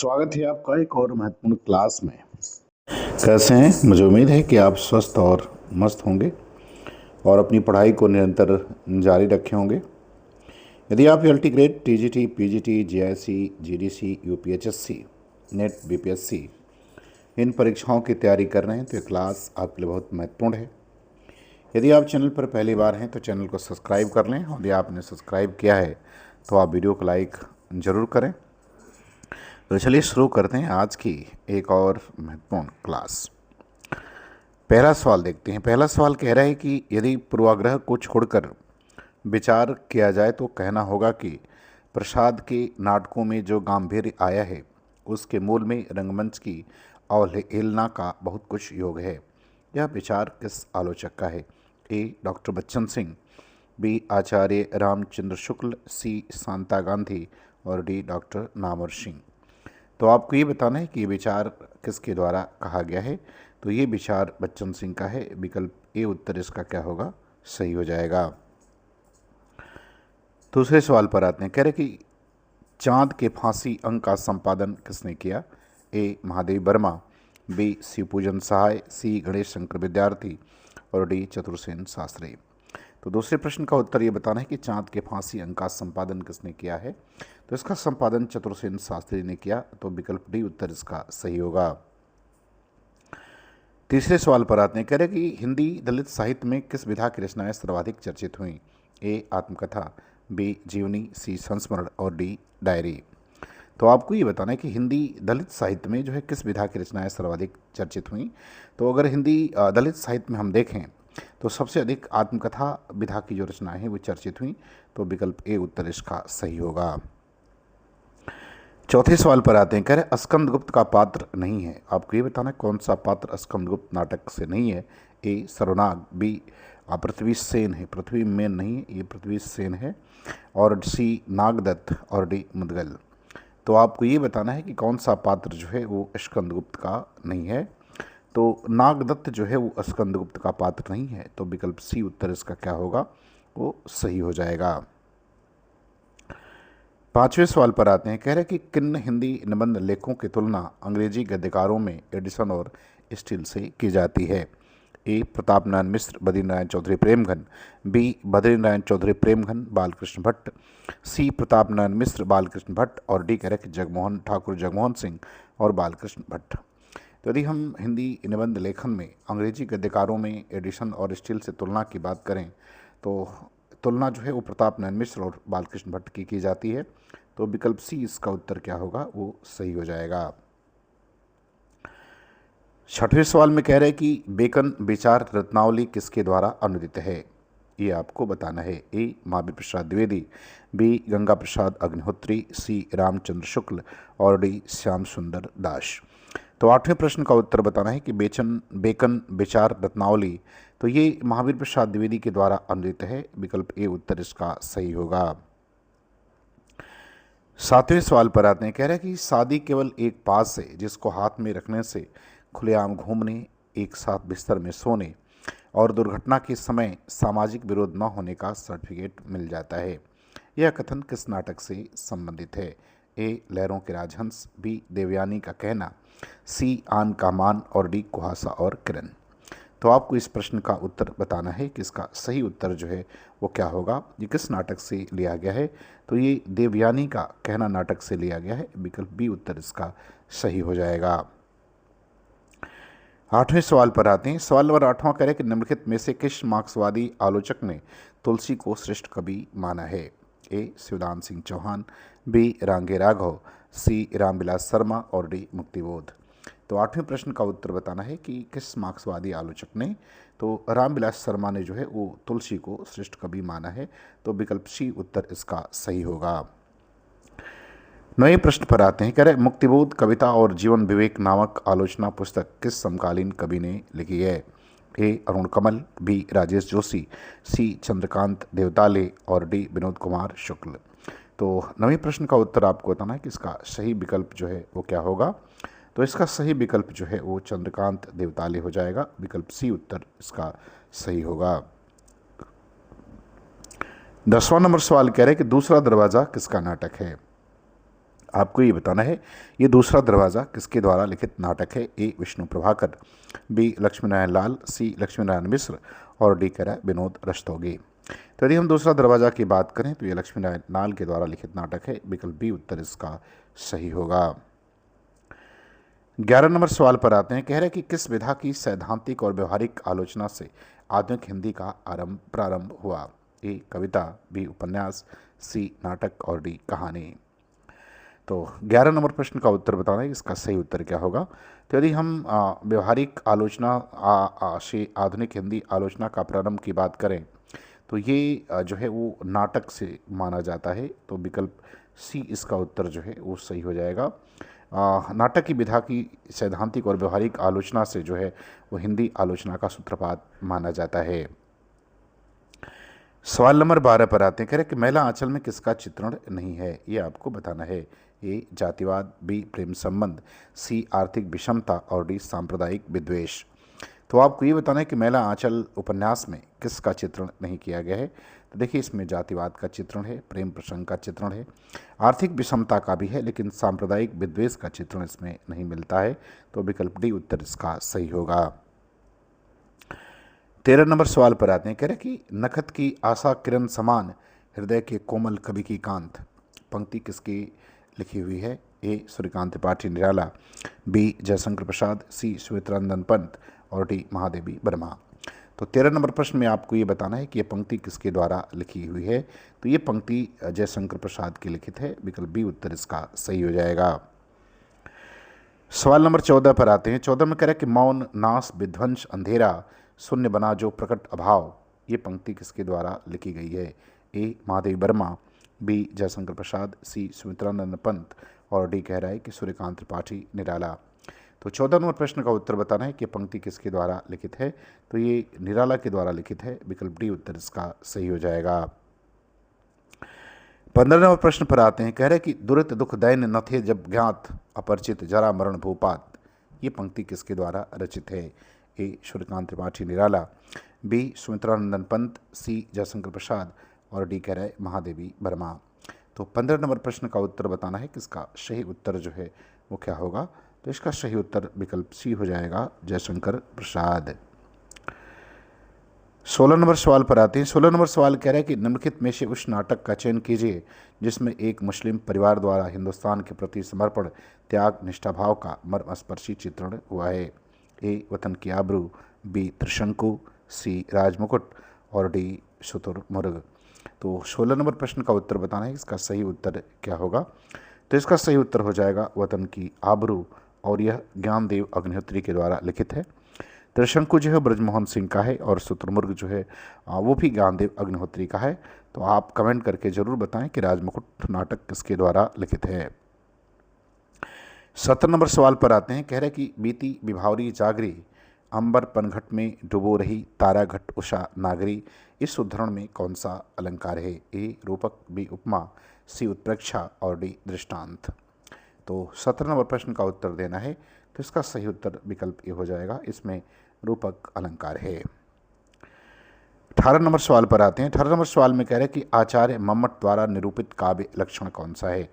स्वागत है आपका एक और महत्वपूर्ण क्लास में। कैसे हैं? मुझे उम्मीद है कि आप स्वस्थ और मस्त होंगे और अपनी पढ़ाई को निरंतर जारी रखे होंगे। यदि आप L T grade, T G T, P G T, G I C, G D C, U P H S C, NET, B P S C इन परीक्षाओं की तैयारी कर रहे हैं तो ये क्लास आपके लिए बहुत महत्वपूर्ण है। यदि आप चैनल पर पहली बार हैं तो चैनल को सब्सक्राइब कर लें, और यदि आपने सब्सक्राइब किया है तो आप वीडियो को लाइक ज़रूर करें। तो चलिए शुरू करते हैं आज की एक और महत्वपूर्ण क्लास। पहला सवाल देखते हैं। पहला सवाल कह रहा है कि यदि पूर्वाग्रह को छोड़कर विचार किया जाए तो कहना होगा कि प्रसाद के नाटकों में जो गांधीर्य आया है उसके मूल में रंगमंच की अवहेलना का बहुत कुछ योग है। यह विचार किस आलोचक का है? A. Doctor Bachchan Singh, B. Acharya Ramchandra Shukla, C. Shanta Gandhi और डी. डॉक्टर नामवर सिंह। तो आपको ये बताना है कि ये विचार किसके द्वारा कहा गया है। तो ये विचार बच्चन सिंह का है। विकल्प ए उत्तर इसका क्या होगा? सही हो जाएगा। दूसरे सवाल पर आते हैं। कह रहे कि चांद के फांसी अंक का संपादन किसने किया? ए. महादेव वर्मा, बी. शिवपूजन सहाय, सी. गणेश शंकर विद्यार्थी और डी. चतुर्सेन शास्त्री। तो दूसरे प्रश्न का उत्तर ये बताना है कि चांद के फांसी अंक का संपादन किसने किया है। तो इसका संपादन चतुर्सेन शास्त्री ने किया। तो विकल्प डी उत्तर इसका सही होगा। तीसरे सवाल पर आते हैं। कह रहे कि हिंदी दलित साहित्य में किस विधा की रचनाएं सर्वाधिक चर्चित हुई? ए. आत्मकथा, बी. जीवनी, सी. संस्मरण और डी. डायरी। तो आपको ये बताना है कि हिंदी दलित साहित्य में जो है किस विधा की रचनाएं सर्वाधिक चर्चित हुई। तो अगर हिंदी दलित साहित्य में हम देखें तो सबसे अधिक आत्मकथा विधा की जो रचनाएं हैं वो चर्चित हुई। तो विकल्प ए उत्तर इसका सही होगा। चौथे सवाल पर आते हैं। कह रहे स्कंदगुप्त का पात्र नहीं है। आपको ये बताना है कौन सा पात्र स्कंदगुप्त नाटक से नहीं है। ए. सर्वनाग, बी. पृथ्वी सेन है, पृथ्वी मेन नहीं है, ये पृथ्वी सेन है, और सी. नागदत्त और डी. मुदगल। तो आपको ये बताना है कि कौन सा पात्र जो है वो स्कंदगुप्त का नहीं है। तो नागदत्त जो है वो स्कंदगुप्त का पात्र नहीं है। तो विकल्प सी उत्तर इसका क्या होगा? वो सही हो जाएगा। पांचवें सवाल पर आते हैं। कह रहे कि किन हिंदी निबंध लेखों की तुलना अंग्रेजी गद्यकारों में एडिसन और स्टील से की जाती है? ए. प्रताप नारायण मिश्र, बद्रीनारायण चौधरी प्रेमघन, बी. बद्रीनारायण चौधरी प्रेमघन, बालकृष्ण भट्ट, सी. प्रताप नारायण मिश्र, बालकृष्ण भट्ट और डी. कह रहे कि जगमोहन ठाकुर, जगमोहन सिंह और बालकृष्ण भट्ट। तो यदि हम हिंदी निबंध लेखन में अंग्रेजी गद्यकारों में एडिशन और स्टील से तुलना की बात करें तो तुलना जो है वो प्रताप नारायण मिश्र और बालकृष्ण भट्ट की जाती है। तो विकल्प सी इसका उत्तर क्या होगा? वो सही हो जाएगा। छठवें सवाल में कह रहे हैं कि बेकन विचार रत्नावली किसके द्वारा अनुदित है? ये आपको बताना है। ए. महावीर प्रसाद द्विवेदी, बी. गंगा प्रसाद अग्निहोत्री, सी. रामचंद्र शुक्ल और डी. श्याम सुंदर दास। तो आठवें प्रश्न का उत्तर बताना है कि बेकन विचार रत्नावली, तो ये महावीर प्रसाद द्विवेदी के द्वारा अनुदित है। विकल्प ए उत्तर इसका सही होगा। सातवें सवाल पर आते हैं। कह रहे हैं कि शादी केवल एक पास है जिसको हाथ में रखने से खुलेआम घूमने, एक साथ बिस्तर में सोने और दुर्घटना के समय सामाजिक विरोध न होने का सर्टिफिकेट मिल जाता है। यह कथन किस नाटक से संबंधित है? ए. लहरों के राजहंस, बी. देवयानी का कहना, सी. आन का मान और डी. कुहासा और किरण। तो आपको इस प्रश्न का उत्तर बताना है कि इसका सही उत्तर जो है वो क्या होगा। ये किस नाटक से लिया गया है? तो ये देवयानी का कहना नाटक से लिया गया है। विकल्प बी उत्तर इसका सही हो जाएगा। आठवें सवाल पर आते हैं। सवाल नंबर 8वां कह रहे हैं कि निम्नलिखित में से किस मार्क्सवादी आलोचक ने तुलसी को श्रेष्ठ कवि माना है? ए. शिवदान सिंह चौहान, बी. रांगे राघव, सी. रामविलास शर्मा और डी. मुक्तिबोध। तो आठवें प्रश्न का उत्तर बताना है कि किस मार्क्सवादी आलोचक ने, तो रामविलास शर्मा ने जो है वो तुलसी को श्रेष्ठ कवि माना है। तो विकल्प सी उत्तर इसका सही होगा। 9वें प्रश्न पर आते हैं। कह रहे मुक्तिबोध कविता और जीवन विवेक नामक आलोचना पुस्तक किस समकालीन कवि ने लिखी है? ए. अरुण कमल, बी. राजेश जोशी, सी. चंद्रकांत देवताले और डी. विनोद कुमार शुक्ल। तो 9वें प्रश्न का उत्तर आपको बताना है कि इसका सही विकल्प जो है वो क्या होगा। तो इसका सही विकल्प जो है वो चंद्रकांत देवताले हो जाएगा। विकल्प सी उत्तर इसका सही होगा। 10वां नंबर सवाल कह रहे हैं कि दूसरा दरवाज़ा किसका नाटक है? आपको ये बताना है ये दूसरा दरवाज़ा किसके द्वारा लिखित नाटक है। ए विष्णु प्रभाकर, बी लक्ष्मीनारायण लाल, सी लक्ष्मीनारायण मिश्र और डी कह रहा है विनोद रस्तोगी। तो यदि हम दूसरा दरवाज़ा की बात करें तो ये लक्ष्मीनारायण लाल के द्वारा लिखित नाटक है। विकल्प बी उत्तर इसका सही होगा। 11 नंबर सवाल पर आते हैं। कह रहे हैं कि किस विधा की सैद्धांतिक और व्यवहारिक आलोचना से आधुनिक हिंदी का प्रारंभ हुआ। ए कविता, बी उपन्यास, सी नाटक और डी कहानी। तो 11 नंबर प्रश्न का उत्तर बताना है इसका सही उत्तर क्या होगा। तो यदि हम व्यवहारिक आलोचना से आधुनिक हिंदी आलोचना का प्रारंभ की बात करें तो ये जो है वो नाटक से माना जाता है। तो विकल्प सी इसका उत्तर जो है वो सही हो जाएगा। नाटक की विधा की सैद्धांतिक और व्यवहारिक आलोचना से जो है वो हिंदी आलोचना का सूत्रपात माना जाता है। सवाल नंबर 12 पर आते हैं। कह रहे कि महिला आंचल में किसका चित्रण नहीं है, ये आपको बताना है। ए जातिवाद, बी प्रेम संबंध, सी आर्थिक विषमता और डी सांप्रदायिक विद्वेष। तो आपको ये बताना है कि महिला आंचल उपन्यास में किसका चित्रण नहीं किया गया है। तो देखिए इसमें जातिवाद का चित्रण है, प्रेम प्रसंग का चित्रण है, आर्थिक विषमता का भी है, लेकिन सांप्रदायिक विद्वेष का चित्रण इसमें नहीं मिलता है। तो विकल्प डी उत्तर इसका सही होगा। 13 नंबर सवाल पर आते हैं। कह रहे कि नखत की आशा किरण समान हृदय के कोमल कवि की कांत पंक्ति किसकी लिखी हुई है। ए सूर्यकांत त्रिपाठी निराला, बी जयशंकर प्रसाद, सी सुमित्रानंदन पंत और डी महादेवी वर्मा। तो 13 नंबर प्रश्न में आपको ये बताना है कि ये पंक्ति किसके द्वारा लिखी हुई है। तो ये पंक्ति जयशंकर प्रसाद की लिखित है। विकल्प बी उत्तर इसका सही हो जाएगा। सवाल नंबर 14 पर आते हैं। 14 में कह रहा है कि मौन नाश विध्वंस अंधेरा शून्य बना जो प्रकट अभाव, ये पंक्ति किसके द्वारा लिखी गई है। ए महादेवी वर्मा, बी जयशंकर प्रसाद, सी सुमित्रानंद पंत और डी कह रहा है कि सूर्यकांत त्रिपाठी निराला। तो 14 नंबर प्रश्न का उत्तर बताना है कि पंक्ति किसके द्वारा लिखित है। तो ये निराला के द्वारा लिखित है। विकल्प डी उत्तर इसका सही हो जाएगा। 15 नंबर प्रश्न पर आते हैं। कह रहे कि दुरित दुख दैन्य न थे जब ज्ञात अपरिचित जरा मरण भूपात, ये पंक्ति किसके द्वारा रचित है। ए सूर्यकांत त्रिपाठी निराला, बी सुमित्रानंदन पंत, सी जयशंकर प्रसाद और डी कह रहा है महादेवी वर्मा। तो 15 नंबर प्रश्न का उत्तर बताना है किसका सही उत्तर जो है वो क्या होगा। तो इसका सही उत्तर विकल्प सी हो जाएगा, जयशंकर प्रसाद। 16 नंबर सवाल पर आते हैं। 16 नंबर सवाल कह रहा है कि निम्नलिखित में से उस नाटक का चयन कीजिए जिसमें एक मुस्लिम परिवार द्वारा हिंदुस्तान के प्रति समर्पण, त्याग, निष्ठाभाव का मर्मस्पर्शी चित्रण हुआ है। ए वतन की आबरू, बी त्रिशंकु, सी राजमुकुट और डी शुतुरमुर्ग। तो 16 नंबर प्रश्न का उत्तर बताना है इसका सही उत्तर क्या होगा। तो इसका सही उत्तर हो जाएगा वतन की आबरू और यह ज्ञानदेव अग्निहोत्री के द्वारा लिखित है। त्रिशंकु जो है ब्रजमोहन सिंह का है और शुतुरमुर्ग जो है वो भी ज्ञानदेव अग्निहोत्री का है। तो आप कमेंट करके ज़रूर बताएं कि राजमुकुट नाटक किसके द्वारा लिखित है। 17 नंबर सवाल पर आते हैं। कह रहे कि बीती विभावरी जागरी अंबर पनघट में डुबो रही तारा घट उषा नागरी, इस उद्धरण में कौन सा अलंकार है। ए रूपक, बी उपमा, सी उत्प्रेक्षा और डी दृष्टांत। तो 17 नंबर प्रश्न का उत्तर देना है। तो इसका सही उत्तर विकल्प ए हो जाएगा, इसमें रूपक अलंकार है। 18 नंबर सवाल पर आते हैं। 18 नंबर सवाल में कह रहे हैं कि आचार्य मम्मट द्वारा निरूपित काव्य लक्षण कौन सा है।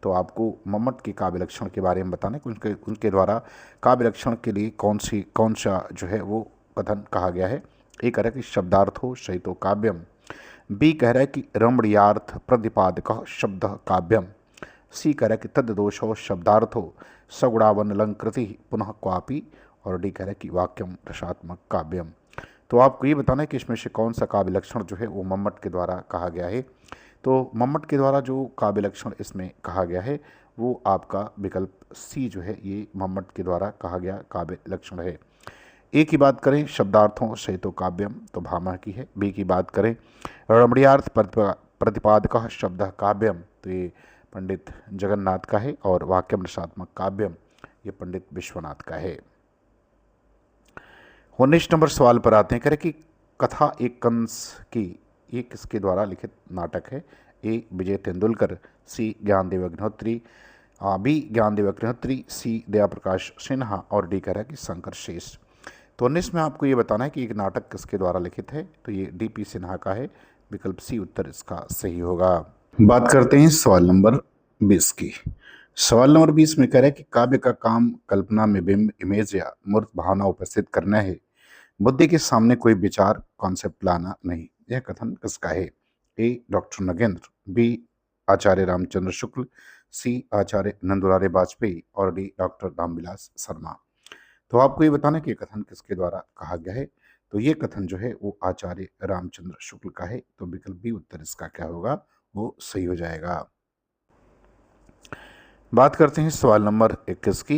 तो आपको मम्मट के काव्य लक्षण के बारे में बताना है कि उनके द्वारा काव्य लक्षण के लिए कौन सा जो है वो कथन कहा गया है। ए कह रहा है कि शब्दार्थो शयितो काव्यम, बी कह रहा है कि रमणीयार्थ प्रतिपादक शब्द काव्यम, सी कह रहा है कि तद्दोषो शब्दार्थो सगुणावनलंकृति पुनः क्वापि और डी कह रहा है कि वाक्यम रसात्मक काव्यम। तो आपको ये बताना है कि इसमें से कौन सा काव्य लक्षण जो है वो मम्मट के द्वारा कहा गया है। तो मम्मट के द्वारा जो काव्य लक्षण इसमें कहा गया है वो आपका विकल्प सी जो है ये मम्मट के द्वारा कहा गया काव्य लक्षण है। ए की बात करें शब्दार्थों सहितो काव्यम तो भामह की है। बी की बात करें रमणीयार्थ प्रतिपादक शब्द काव्यम तो ये पंडित जगन्नाथ का है और वाक्यम रसात्मक काव्यम ये पंडित विश्वनाथ का है। 19 नंबर सवाल पर आते हैं। कह रहे कि कथा एक कंस की ये किसके द्वारा लिखित नाटक है। ए विजय तेंदुलकर, सी ज्ञानदेव अग्निहोत्री, बी ज्ञानदेव अग्निहोत्री, सी दया प्रकाश सिन्हा और डी कह रहा है कि शंकर शेष। तो 19 में आपको ये बताना है कि एक नाटक किसके द्वारा लिखित है। तो ये डी.पी. सिन्हा का है। विकल्प सी उत्तर इसका सही होगा। बात करते हैं सवाल नंबर 20 की। सवाल नंबर 20 में कह रहा है कि काव्य का काम कल्पना में बिंब, इमेज या मूर्त भावना उपस्थित करना है, बुद्धि के सामने कोई विचार, कॉन्सेप्ट लाना नहीं। यह कथन किसका है? A doctor Nagendra, B Acharya Ramchandra Shukla, सी आचार्य नंदुलारे वाजपेयी और डी डॉक्टर रामविलास शर्मा। तो आपको ये बताना है कि ये कथन किसके द्वारा कहा गया है। तो ये कथन जो है वो आचार्य रामचंद्र शुक्ल का है। तो विकल्प बी उत्तर इसका क्या होगा, वो सही हो जाएगा। बात करते हैं सवाल नंबर 21 की।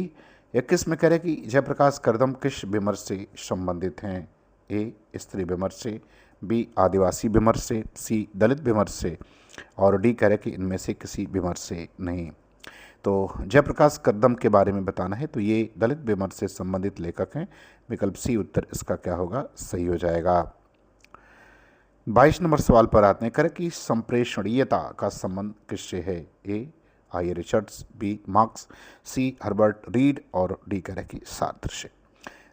21 में कह रहे कि जयप्रकाश करदम किस विमर्श से संबंधित हैं? ए स्त्री विमर्श से, बी आदिवासी विमर्श से, सी दलित विमर्श से और डी कह रहे कि इनमें से किसी विमर्श से नहीं। तो जयप्रकाश करदम के बारे में बताना है, तो ये दलित विमर्श से संबंधित लेखक हैं। विकल्प सी उत्तर इसका क्या होगा, सही हो जाएगा। 22 नंबर सवाल पर आते हैं। करें कि संप्रेषणीयता का संबंध किससे है? ए आई रिचर्ड्स, बी मार्क्स, सी हर्बर्ट रीड और डी करें कि सार्त्र से।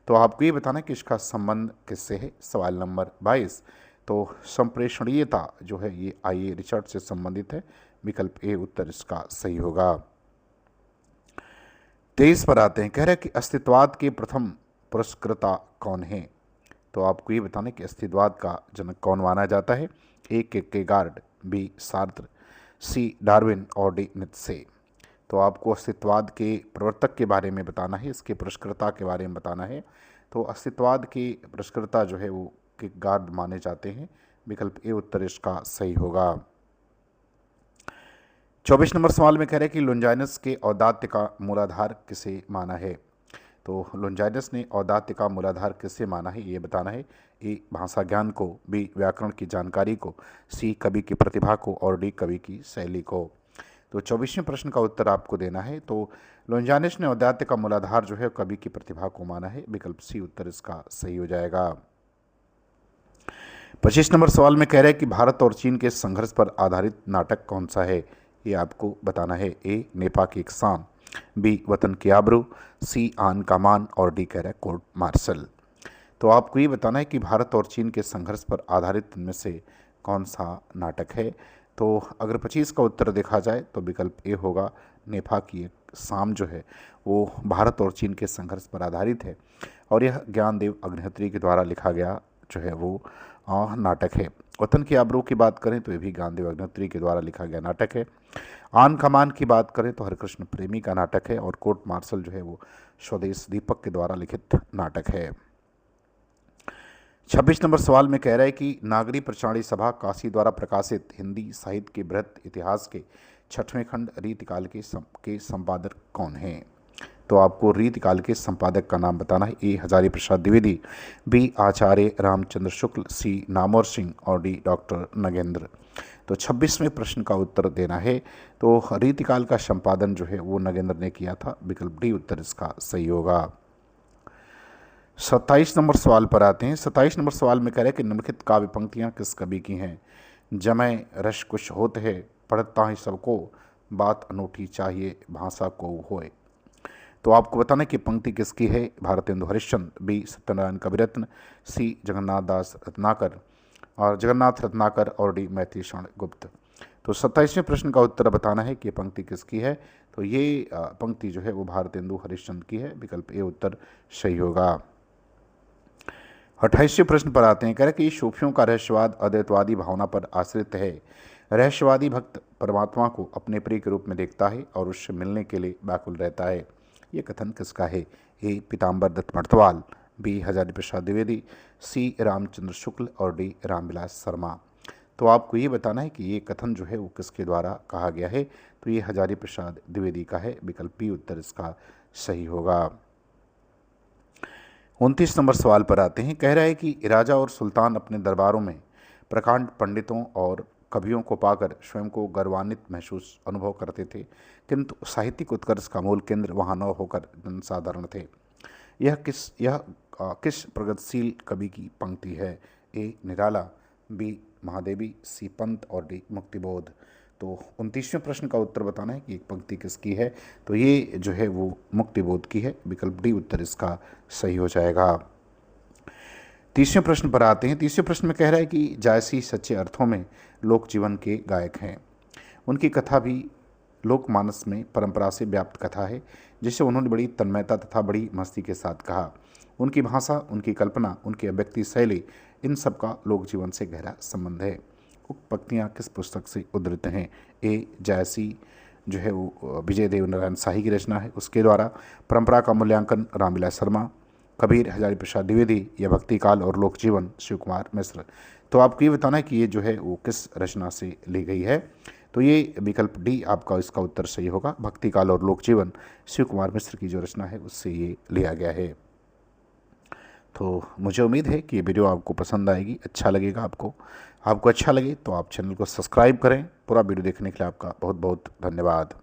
तो आपको ये बताना है कि इसका संबंध किससे है। सवाल नंबर 22। तो संप्रेषणीयता जो है ये आई रिचर्ड से संबंधित है। विकल्प ए उत्तर इसका सही होगा। 23 पर आते हैं। कह रहे हैं कि अस्तित्ववाद के प्रथम पुरस्कृता कौन है? तो आपको ये बताना है कि अस्तित्ववाद का जनक कौन माना जाता है। ए केरकेगार्ड, बी सार्त्र, सी डार्विन और डी नीत्शे। तो आपको अस्तित्ववाद के प्रवर्तक के बारे में बताना है, इसके पुरस्कृता के बारे में बताना है। तो अस्तित्ववाद के पुरस्कृता जो है वो केरकेगार्ड माने जाते हैं। विकल्प ए उत्तर इसका सही होगा। 24 नंबर सवाल में कह रहे हैं कि लुंजाइनस के औदात्य का मूलाधार किसे माना है? तो लुंजाइनस ने औदात्य का मूलाधार किससे माना है, ये बताना है। ए भाषा ज्ञान को, बी व्याकरण की जानकारी को, सी कवि की प्रतिभा को और डी कवि की शैली को। तो 24वें प्रश्न का उत्तर आपको देना है। तो लुंजाइनस ने औदात्य का मूलाधार जो है कवि की प्रतिभा को माना है। विकल्प सी उत्तर इसका सही हो जाएगा। 25 नंबर सवाल में कह रहे हैं कि भारत और चीन के संघर्ष पर आधारित नाटक कौन सा है, ये आपको बताना है। ए नेपा की एक शान, बी वतन की आबरू, सी आन का मान और डी कह रहा है कोर्ट मार्शल। तो आपको ये बताना है कि भारत और चीन के संघर्ष पर आधारित इनमें से कौन सा नाटक है। तो अगर 25 का उत्तर देखा जाए तो विकल्प ए होगा। नेपा की एक शाम जो है वो भारत और चीन के संघर्ष पर आधारित है और यह ज्ञानदेव अग्निहोत्री के द्वारा लिखा गया जो है वो नाटक है। वतन की आबरू की बात करें तो ये भी ज्ञानदेव अग्निहोत्री के द्वारा लिखा गया नाटक है। आन कमान की बात करें तो हरिकृष्ण प्रेमी का नाटक है और कोर्ट मार्शल जो है वो स्वदेश दीपक के द्वारा लिखित नाटक है। 26 नंबर सवाल में कह रहा है कि नागरी प्रचारणी सभा काशी द्वारा प्रकाशित हिंदी साहित्य के बृहत इतिहास के 6वें खंड रीतिकाल के संपादक कौन हैं? तो आपको रीतिकाल के संपादक का नाम बताना है। ए हजारी प्रसाद द्विवेदी, बी आचार्य रामचंद्र शुक्ल, सी नामवर सिंह और डी डॉक्टर नगेंद्र। तो 26वें प्रश्न का उत्तर देना है। तो रीतिकाल का संपादन जो है वो नगेंद्र ने किया था। विकल्प डी उत्तर इसका सही होगा। 27 नंबर सवाल पर आते हैं। 27 नंबर सवाल में कह रहे हैं कि निम्नलिखित काव्य पंक्तियाँ किस कवि की हैं? जमै रस कुछ होत है, पढ़ता है सबको, बात अनूठी चाहिए भाषा को होए। तो आपको बताना है कि पंक्ति किसकी है। भारतेंदु हरिश्चंद्र, बी सत्यनारायण कविरत्न, सी जगन्नाथ दास रत्नाकर और जगन्नाथ रत्नाकर और डी मैथिली शरण गुप्त। तो 27वें प्रश्न का उत्तर बताना है कि पंक्ति किसकी है। तो ये पंक्ति जो है वो भारतेंदु हरिश्चंद्र की है। विकल्प ए उत्तर सही होगा। 28वें प्रश्न पर आते हैं। कह रहे कि सूफियों का रहस्यवाद अद्वैतवादी भावना पर आश्रित है। रहस्यवादी भक्त परमात्मा को अपने प्रिय के रूप में देखता है और उससे मिलने के लिए व्याकुल रहता है। ये कथन किसका है? ए पीताम्बर दत्त मर्तवाल, बी हजारी प्रसाद द्विवेदी, सी रामचंद्र शुक्ल और डी रामविलास शर्मा। तो आपको ये बताना है कि ये कथन जो है वो किसके द्वारा कहा गया है। तो ये हजारी प्रसाद द्विवेदी का है। विकल्प बी उत्तर इसका सही होगा। 29 नंबर सवाल पर आते हैं। कह रहा है कि राजा और सुल्तान अपने दरबारों में प्रकांड पंडितों और कवियों को पाकर स्वयं को गर्वान्वित महसूस अनुभव करते थे, किंतु साहित्यिक उत्कर्ष का मूल केंद्र वहाँ न होकर जनसाधारण थे। यह किस प्रगतिशील कवि की पंक्ति है? ए निराला, बी महादेवी, सी पंत और डी मुक्तिबोध। तो 29वें प्रश्न का उत्तर बताना है कि एक पंक्ति किसकी है। तो ये जो है वो मुक्तिबोध की है। विकल्प डी उत्तर इसका सही हो जाएगा। 30वें प्रश्न पर आते हैं। 30वें प्रश्न में कह रहा है कि जायसी सच्चे अर्थों में लोक जीवन के गायक हैं। उनकी कथा भी लोकमानस में परंपरा से व्याप्त कथा है, जिसे उन्होंने बड़ी तन्मयता तथा बड़ी मस्ती के साथ कहा। उनकी भाषा, उनकी कल्पना, उनकी अभिव्यक्ति शैली, इन सब का लोक जीवन से गहरा संबंध है। उक्त पंक्तियाँ किस पुस्तक से उद्धृत हैं? ए जायसी जो है वो विजय देव नारायण शाही की रचना है, उसके द्वारा। परंपरा का मूल्यांकन रामविलास शर्मा, कबीर हजारी प्रसाद द्विवेदी, या भक्ति काल और लोक जीवन शिव कुमार मिश्र। तो आपको ये बताना है कि ये जो है वो किस रचना से ली गई है। तो ये विकल्प डी आपका इसका उत्तर सही होगा। भक्ति काल और लोक जीवन शिव कुमार मिश्र की जो रचना है उससे ये लिया गया है। तो मुझे उम्मीद है कि ये वीडियो आपको पसंद आएगी, अच्छा लगेगा आपको। अच्छा लगे तो आप चैनल को सब्सक्राइब करें। पूरा वीडियो देखने के लिए आपका बहुत बहुत धन्यवाद।